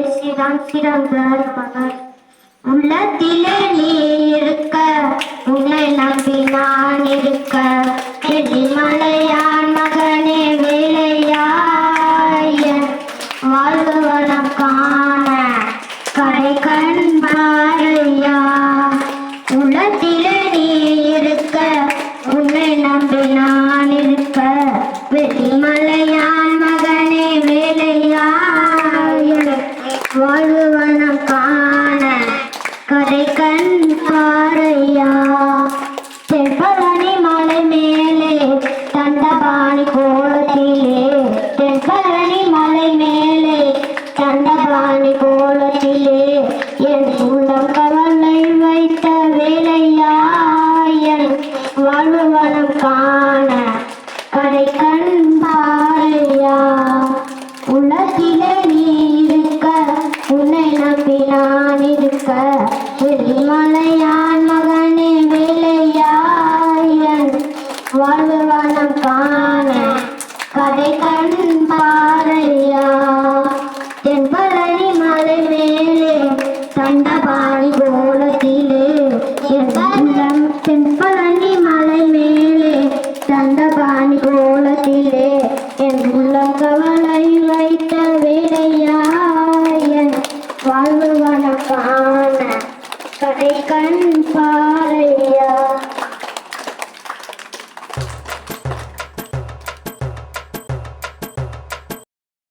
பேசிதான் சிறந்த மகள். உள்ளத்திலே நீ இருக்க, உன்னை நம்பி நான் இருக்க, எழிமலையான் மகனே வேலையாய வாழ்வனம் காண கரை கண் பாரையா. உள்ளத்திலே நீ இருக்க, உன்னை நம்பி நான் இருக்க, வெள்ளிமலையான் மகனே வேலையாய வாழ்வனம் காண கரை கண் பாரையா. தென்பழனி மலை மேலே தண்டபாணி கோலத்திலே, தென்பழனி மலை மேலே தண்டபாணி கோலத்திலே, என் உள்ளம் கவலை வைத்த வேலையாயன் வாழ்வனம் காண கரை கண் பாரையா. உள்ளத்திலே நீ இருக்க, உன்னை நம்பி நான் இருக்க, எழிமலையான் மகனே வேலையாயன் வாழ்வனம் காண கரை கண் பாரையா. தென்பழனி மலை மேலே தண்டபாணி கோலத்திலே, தென்பழனி மலை மேலே தண்டபாணி கோலத்திலே, என் உள்ளம் கவலை வைத்த வேலையாயன் வாழ்வனம் காண கரை கண் பாரையா.